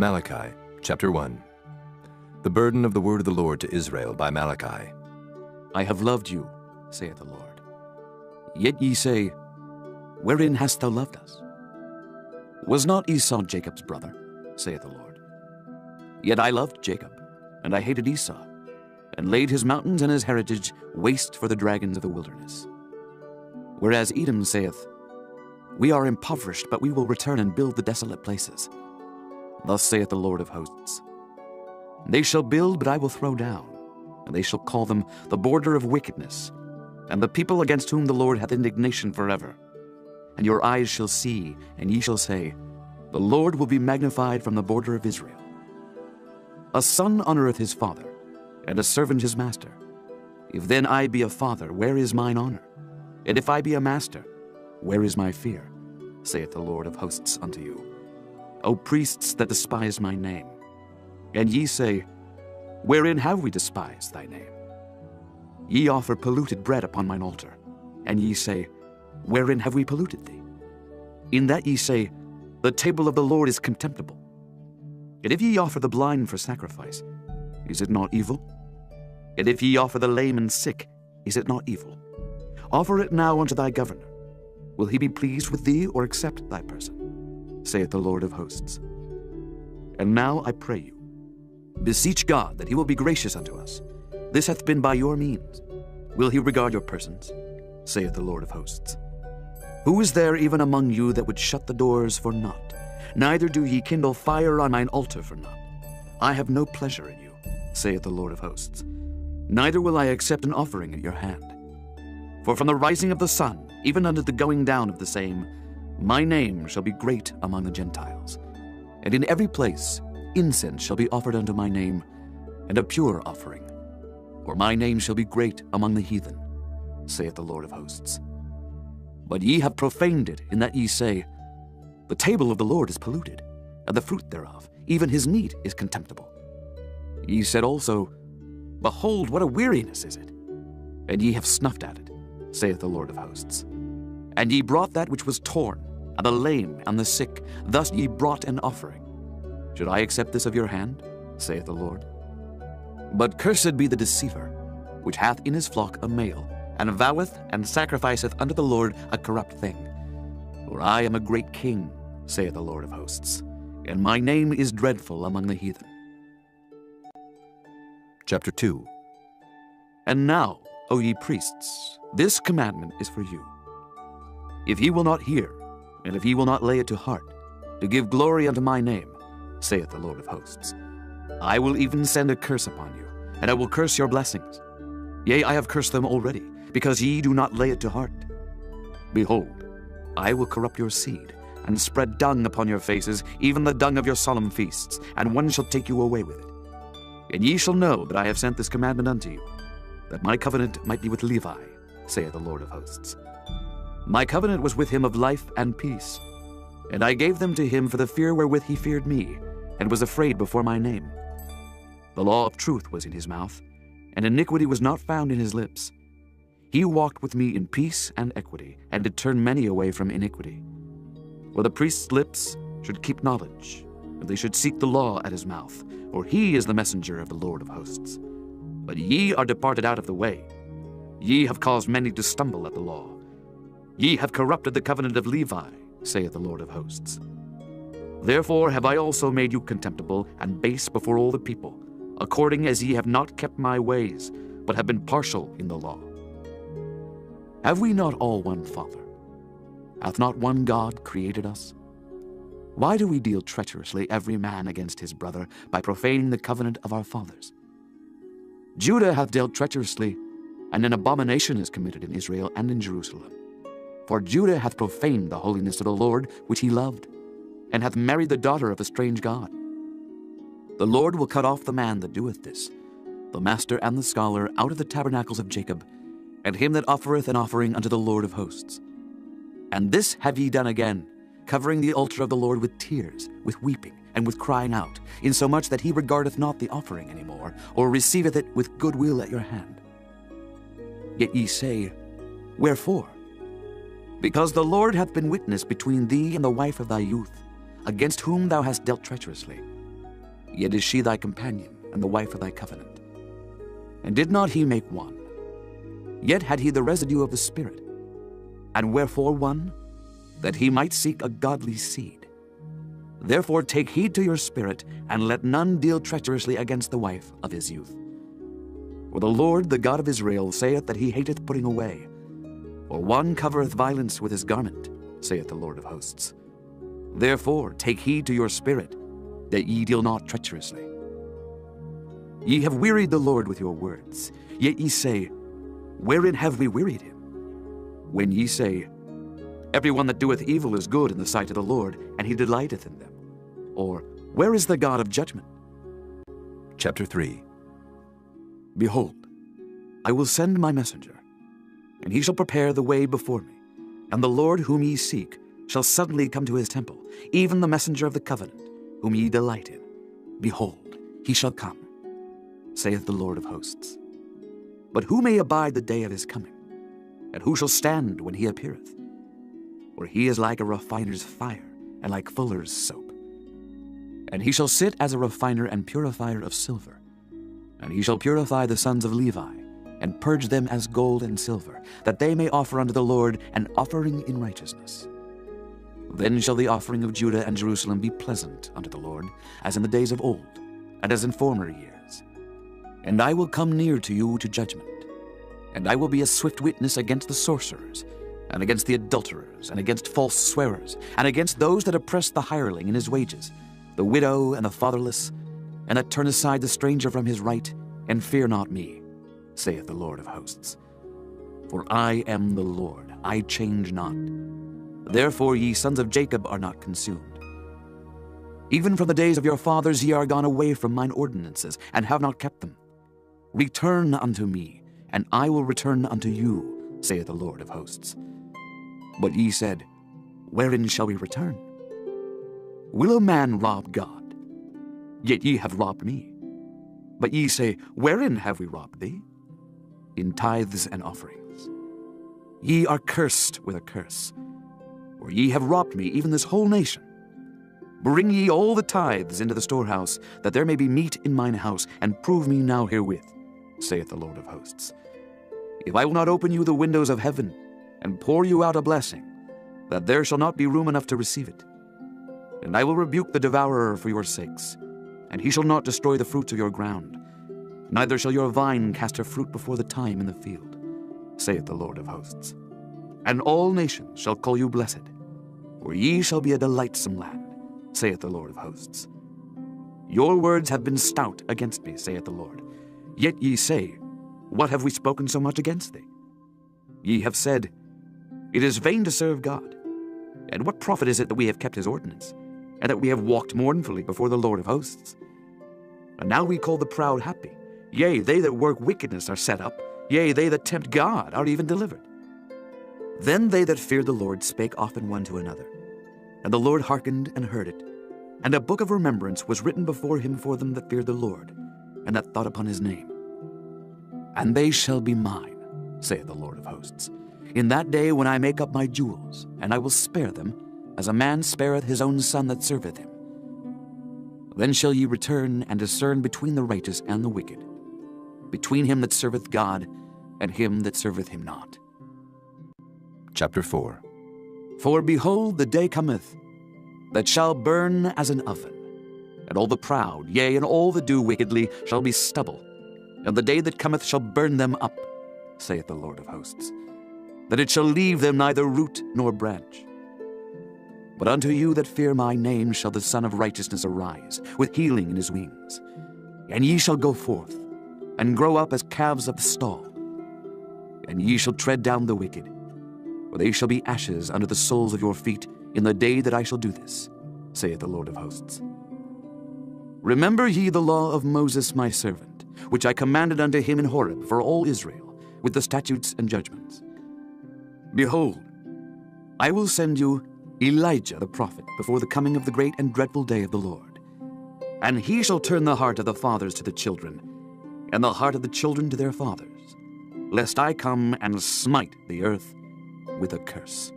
Malachi, chapter 1. The burden of the word of the Lord to Israel by Malachi. I have loved you, saith the Lord. Yet ye say, Wherein hast thou loved us? Was not Esau Jacob's brother, saith the Lord? Yet I loved Jacob, and I hated Esau, and laid his mountains and his heritage waste for the dragons of the wilderness. Whereas Edom saith, We are impoverished, but we will return and build the desolate places. Thus saith the Lord of hosts, They shall build, but I will throw down, and they shall call them the border of wickedness, and the people against whom the Lord hath indignation forever. And your eyes shall see, and ye shall say, The Lord will be magnified from the border of Israel. A son honoureth his father, and a servant his master. If then I be a father, where is mine honour? And if I be a master, where is my fear? Saith the Lord of hosts unto you. O priests that despise my name. And ye say, Wherein have we despised thy name? Ye offer polluted bread upon mine altar. And ye say, Wherein have we polluted thee? In that ye say, The table of the Lord is contemptible. And if ye offer the blind for sacrifice, is it not evil? And if ye offer the lame and sick, is it not evil? Offer it now unto thy governor. Will he be pleased with thee, or accept thy person? Saith the Lord of hosts. And now I pray you, beseech God that he will be gracious unto us. This hath been by your means. Will he regard your persons? Saith the Lord of hosts. Who is there even among you that would shut the doors for naught? Neither do ye kindle fire on mine altar for naught. I have no pleasure in you, saith the Lord of hosts. Neither will I accept an offering at your hand. For from the rising of the sun, even unto the going down of the same, my name shall be great among the Gentiles. And in every place incense shall be offered unto my name, and a pure offering. For my name shall be great among the heathen, saith the Lord of hosts. But ye have profaned it, in that ye say, The table of the Lord is polluted, and the fruit thereof, even his meat, is contemptible. Ye said also, Behold, what a weariness is it! And ye have snuffed at it, saith the Lord of hosts. And ye brought that which was torn, and the lame, and the sick, thus ye brought an offering. Should I accept this of your hand? Saith the Lord. But cursed be the deceiver, which hath in his flock a male, and voweth and sacrificeth unto the Lord a corrupt thing. For I am a great king, saith the Lord of hosts, and my name is dreadful among the heathen. Chapter 2. And now, O ye priests, this commandment is for you. If ye will not hear, and if ye will not lay it to heart, to give glory unto my name, saith the Lord of hosts, I will even send a curse upon you, and I will curse your blessings. Yea, I have cursed them already, because ye do not lay it to heart. Behold, I will corrupt your seed, and spread dung upon your faces, even the dung of your solemn feasts, and one shall take you away with it. And ye shall know that I have sent this commandment unto you, that my covenant might be with Levi, saith the Lord of hosts. My covenant was with him of life and peace, and I gave them to him for the fear wherewith he feared me, and was afraid before my name. The law of truth was in his mouth, and iniquity was not found in his lips. He walked with me in peace and equity, and did turn many away from iniquity. For the priest's lips should keep knowledge, and they should seek the law at his mouth, for he is the messenger of the Lord of hosts. But ye are departed out of the way. Ye have caused many to stumble at the law. Ye have corrupted the covenant of Levi, saith the Lord of hosts. Therefore have I also made you contemptible and base before all the people, according as ye have not kept my ways, but have been partial in the law. Have we not all one Father? Hath not one God created us? Why do we deal treacherously every man against his brother, by profaning the covenant of our fathers? Judah hath dealt treacherously, and an abomination is committed in Israel and in Jerusalem. For Judah hath profaned the holiness of the Lord, which he loved, and hath married the daughter of a strange god. The Lord will cut off the man that doeth this, the master and the scholar, out of the tabernacles of Jacob, and him that offereth an offering unto the Lord of hosts. And this have ye done again, covering the altar of the Lord with tears, with weeping, and with crying out, insomuch that he regardeth not the offering any more, or receiveth it with good will at your hand. Yet ye say, Wherefore? Because the Lord hath been witness between thee and the wife of thy youth, against whom thou hast dealt treacherously, yet is she thy companion and the wife of thy covenant. And did not he make one? Yet had he the residue of the Spirit. And wherefore one? That he might seek a godly seed. Therefore take heed to your spirit, and let none deal treacherously against the wife of his youth. For the Lord, the God of Israel, saith that he hateth putting away. For one covereth violence with his garment, saith the Lord of hosts. Therefore take heed to your spirit, that ye deal not treacherously. Ye have wearied the Lord with your words, yet ye say, wherein have we wearied him? When ye say, every one that doeth evil is good in the sight of the Lord, and he delighteth in them. Or, where is the God of judgment? Chapter 3. Behold, I will send my messenger, and he shall prepare the way before me. And the Lord whom ye seek shall suddenly come to his temple, even the messenger of the covenant, whom ye delight in. Behold, he shall come, saith the Lord of hosts. But who may abide the day of his coming? And who shall stand when he appeareth? For he is like a refiner's fire, and like fuller's soap. And he shall sit as a refiner and purifier of silver. And he shall purify the sons of Levi, and purge them as gold and silver, that they may offer unto the Lord an offering in righteousness. Then shall the offering of Judah and Jerusalem be pleasant unto the Lord, as in the days of old, and as in former years. And I will come near to you to judgment. And I will be a swift witness against the sorcerers, and against the adulterers, and against false swearers, and against those that oppress the hireling in his wages, the widow and the fatherless, and that turn aside the stranger from his right, and fear not me, saith the Lord of hosts. For I am the Lord, I change not. Therefore ye sons of Jacob are not consumed. Even from the days of your fathers ye are gone away from mine ordinances, and have not kept them. Return unto me, and I will return unto you, saith the Lord of hosts. But ye said, wherein shall we return? Will a man rob God? Yet ye have robbed me. But ye say, wherein have we robbed thee? In tithes and offerings. Ye are cursed with a curse, for ye have robbed me, even this whole nation. Bring ye all the tithes into the storehouse, that there may be meat in mine house, and prove me now herewith, saith the Lord of hosts. If I will not open you the windows of heaven, and pour you out a blessing, that there shall not be room enough to receive it. And I will rebuke the devourer for your sakes, and he shall not destroy the fruits of your ground, neither shall your vine cast her fruit before the time in the field, saith the Lord of hosts. And all nations shall call you blessed, for ye shall be a delightsome land, saith the Lord of hosts. Your words have been stout against me, saith the Lord. Yet ye say, what have we spoken so much against thee? Ye have said, it is vain to serve God. And what profit is it that we have kept his ordinance, and that we have walked mournfully before the Lord of hosts? And now we call the proud happy. Yea, they that work wickedness are set up. Yea, they that tempt God are even delivered. Then they that feared the Lord spake often one to another. And the Lord hearkened and heard it. And a book of remembrance was written before him for them that feared the Lord, and that thought upon his name. And they shall be mine, saith the Lord of hosts, in that day when I make up my jewels, and I will spare them, as a man spareth his own son that serveth him. Then shall ye return and discern between the righteous and the wicked, between him that serveth God and him that serveth him not. Chapter 4. For behold, the day cometh, that shall burn as an oven, and all the proud, yea, and all that do wickedly, shall be stubble. And the day that cometh shall burn them up, saith the Lord of hosts, that it shall leave them neither root nor branch. But unto you that fear my name shall the Son of Righteousness arise, with healing in his wings. And ye shall go forth, and grow up as calves of the stall. And ye shall tread down the wicked, for they shall be ashes under the soles of your feet in the day that I shall do this, saith the Lord of hosts. Remember ye the law of Moses my servant, which I commanded unto him in Horeb for all Israel, with the statutes and judgments. Behold, I will send you Elijah the prophet before the coming of the great and dreadful day of the Lord. And he shall turn the heart of the fathers to the children, and the heart of the children to their fathers, lest I come and smite the earth with a curse.